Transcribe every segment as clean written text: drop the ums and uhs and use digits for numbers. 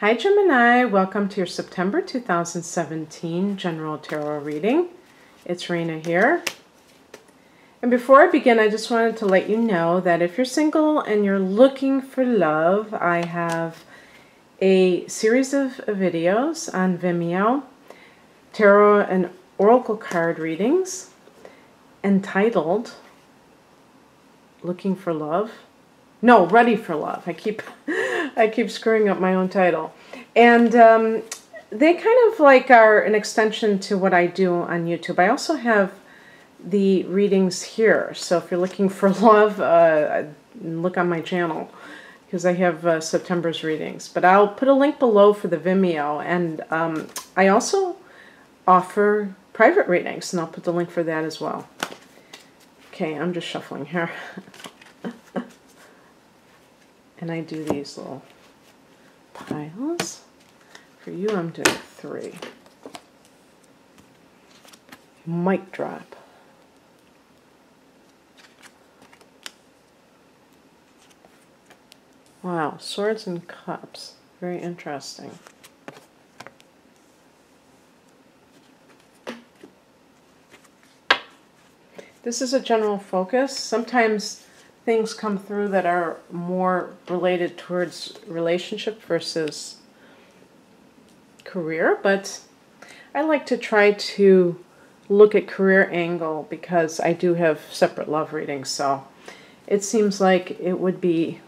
Hi Gemini, welcome to your September 2017 General Tarot reading. It's Rena here. And before I begin, I just wanted to let you know that if you're single and you're looking for love, I have a series of videos on Vimeo, tarot and oracle card readings, entitled Looking for Love. No, Ready for Love. I keep screwing up my own title. And they kind of like are an extension to what I do on YouTube. I also have the readings here. So if you're looking for love, look on my channel because I have September's readings. But I'll put a link below for the Vimeo. And I also offer private readings, and I'll put the link for that as well. Okay, I'm just shuffling here. And I do these little piles. For you, I'm doing 3. Mic drop. Wow, swords and cups. Very interesting. This is a general focus. Sometimes things come through that are more related towards relationship versus career, but I like to try to look at career angle because I do have separate love readings, so it seems like it would be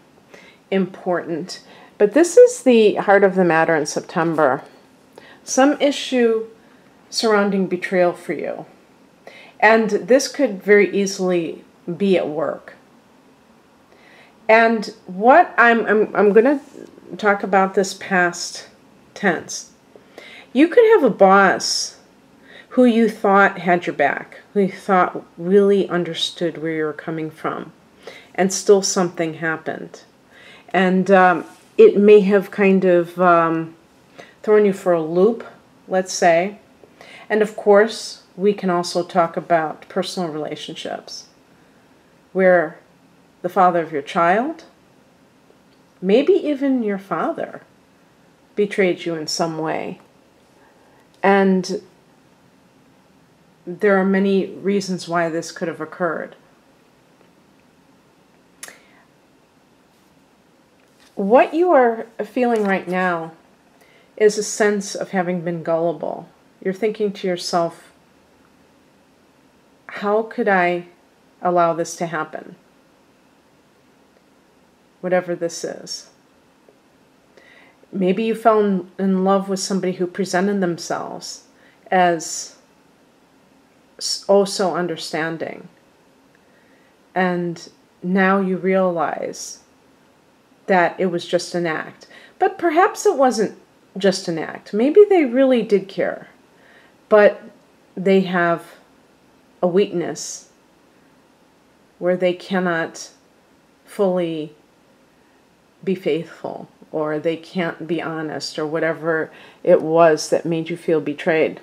important. But this is the heart of the matter in September. Some issue surrounding betrayal for you. And this could very easily be at work. And what I'm going to talk about this past tense. You could have a boss who you thought had your back, who you thought really understood where you were coming from, and still something happened. And it may have kind of thrown you for a loop, let's say. And of course, we can also talk about personal relationships, where the father of your child, maybe even your father, betrayed you in some way. And there are many reasons why this could have occurred. What you are feeling right now is a sense of having been gullible. You're thinking to yourself, how could I allow this to happen? Whatever this is. Maybe you fell in love with somebody who presented themselves as oh so understanding. And now you realize that it was just an act. But perhaps it wasn't just an act. Maybe they really did care. But they have a weakness where they cannot fully be faithful, or they can't be honest, or whatever it was that made you feel betrayed.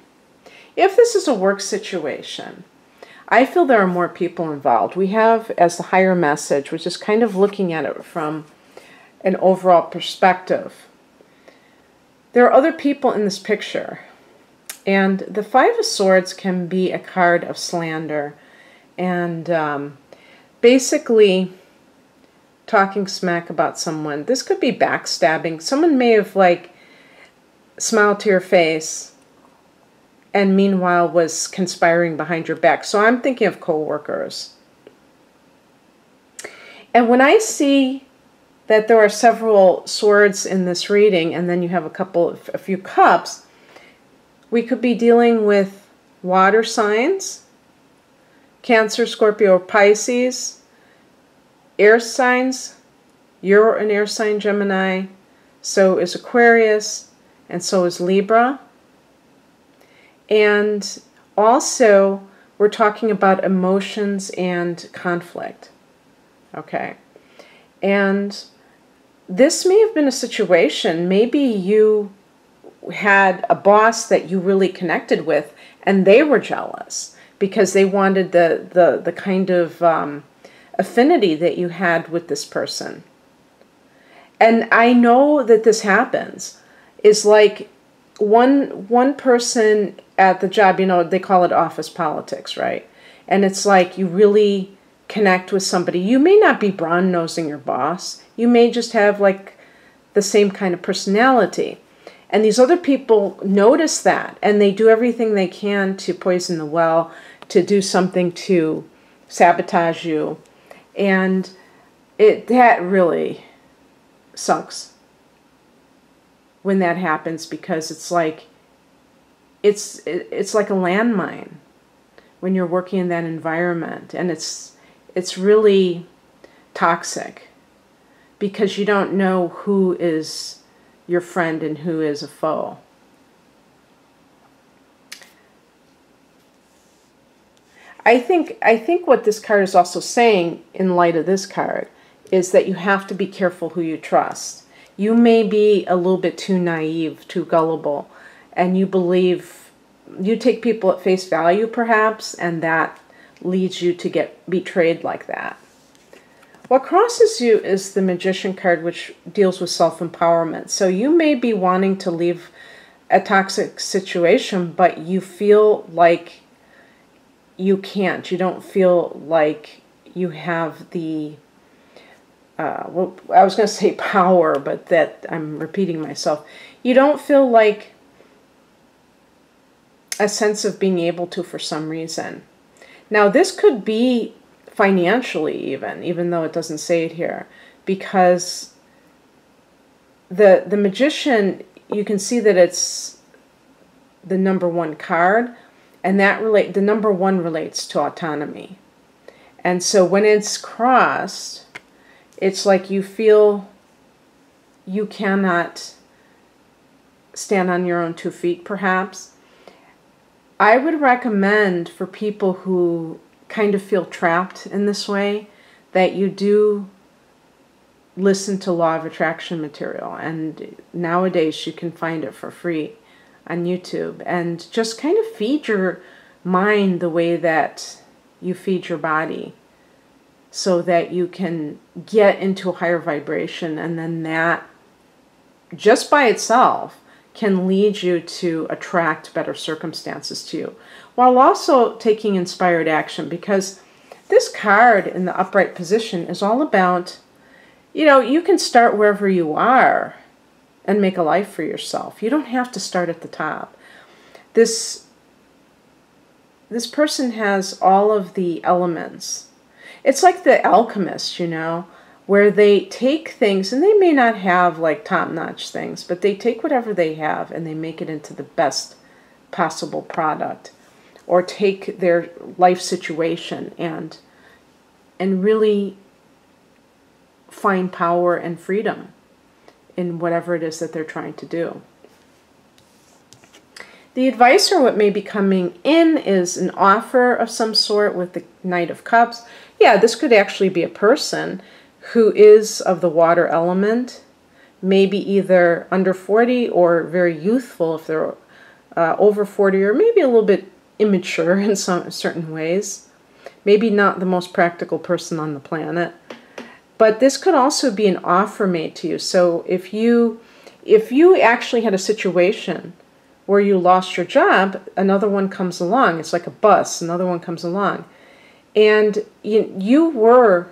If this is a work situation, I feel there are more people involved. We have as the higher message, which is kind of looking at it from an overall perspective. There are other people in this picture, and the 5 of Swords can be a card of slander and basically talking smack about someone. This could be backstabbing. Someone may have like smiled to your face and meanwhile was conspiring behind your back. So I'm thinking of co-workers. And when I see that there are several swords in this reading and then you have a few cups, we could be dealing with water signs, Cancer, Scorpio, Pisces, air signs. You're an air sign, Gemini. So is Aquarius, and so is Libra. And also, we're talking about emotions and conflict. Okay. And this may have been a situation. Maybe you had a boss that you really connected with, and they were jealous because they wanted the kind of affinity that you had with this person. And I know that this happens. is like one person at the job, you know, they call it office politics, right? And it's like you really connect with somebody. You may not be brown-nosing your boss. You may just have like the same kind of personality. And these other people notice that, and they do everything they can to poison the well, to do something to sabotage you. And that really sucks when that happens, because it's like it's like a landmine when you're working in that environment, and it's really toxic because you don't know who is your friend and who is a foe. I think what this card is also saying in light of this card is that you have to be careful who you trust. You may be a little bit too naive, too gullible, and you take people at face value perhaps, and that leads you to get betrayed like that. What crosses you is the Magician card, which deals with self-empowerment. So you may be wanting to leave a toxic situation, but you feel like you can't. You don't feel like you have the, well, I was going to say power, but that I'm repeating myself. You don't feel like a sense of being able to for some reason. Now, this could be financially even though it doesn't say it here, because the Magician, you can see that it's the number 1 card, and the number 1 relates to autonomy. And so when it's crossed, it's like you feel you cannot stand on your own 2 feet, perhaps. I would recommend for people who kind of feel trapped in this way that you do listen to Law of Attraction material. And nowadays you can find it for free on YouTube. And just kind of feed your mind the way that you feed your body, so that you can get into a higher vibration, and then that just by itself can lead you to attract better circumstances to you, while also taking inspired action, because this card in the upright position is all about, you know, you can start wherever you are and make a life for yourself. You don't have to start at the top. This person has all of the elements. It's like the alchemist, you know, where they take things, and they may not have like top-notch things, but they take whatever they have and they make it into the best possible product, or take their life situation and really find power and freedom in whatever it is that they're trying to do. The advice, or what may be coming in, is an offer of some sort with the Knight of Cups. Yeah, this could actually be a person who is of the water element, maybe either under 40 or very youthful if they're over 40, or maybe a little bit immature in some certain ways. Maybe not the most practical person on the planet. But this could also be an offer made to you. So if you actually had a situation where you lost your job, another one comes along. It's like a bus. Another one comes along. And you were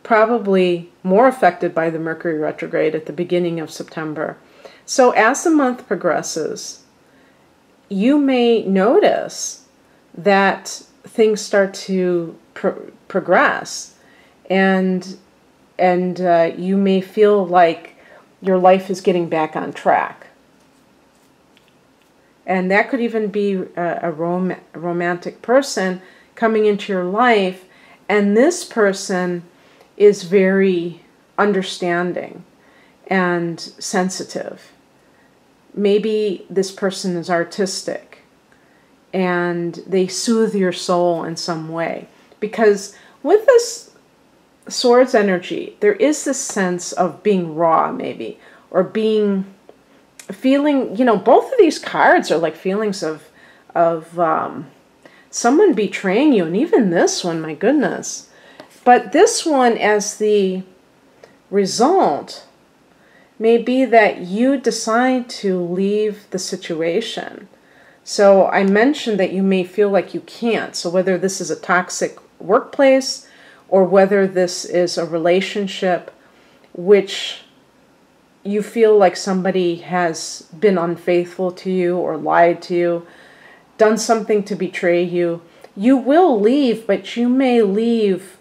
probably more affected by the Mercury retrograde at the beginning of September. So as the month progresses, you may notice that things start to progress, and you may feel like your life is getting back on track. And that could even be a romantic person coming into your life, and this person is very understanding and sensitive. Maybe this person is artistic, and they soothe your soul in some way. Because with this Swords energy, there is this sense of being raw, maybe, or feeling, you know, both of these cards are like feelings of someone betraying you, and even this one, my goodness. But this one, as the result, may be that you decide to leave the situation. So I mentioned that you may feel like you can't. So whether this is a toxic workplace or whether this is a relationship which you feel like somebody has been unfaithful to you or lied to you, done something to betray you, you will leave, but you may leave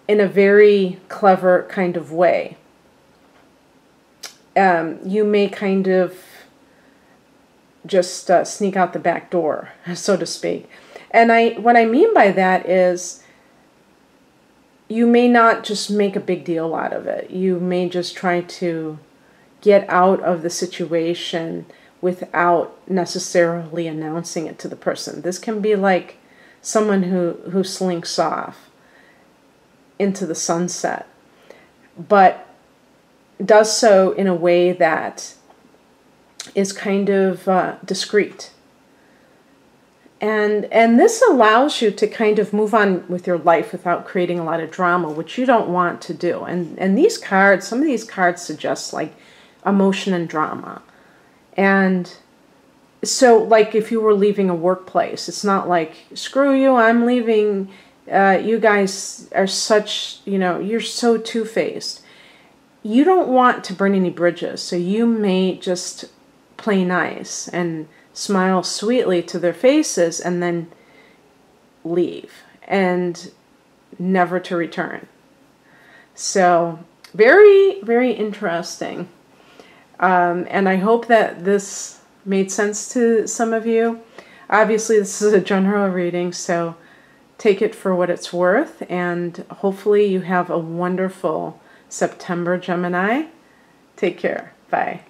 in a very clever kind of way. You may kind of just sneak out the back door, so to speak. And what I mean by that is you may not just make a big deal out of it. You may just try to get out of the situation without necessarily announcing it to the person. This can be like someone who slinks off into the sunset, but does so in a way that is kind of discreet. And this allows you to kind of move on with your life without creating a lot of drama, which you don't want to do. And these cards, some of these cards suggest like emotion and drama. And so like if you were leaving a workplace, it's not like, screw you, I'm leaving. You guys are such, you're so two-faced. You don't want to burn any bridges, so you may just play nice and smile sweetly to their faces and then leave and never to return. So very, very interesting. And I hope that this made sense to some of you. Obviously, this is a general reading, so take it for what it's worth, and hopefully you have a wonderful September, Gemini. Take care. Bye.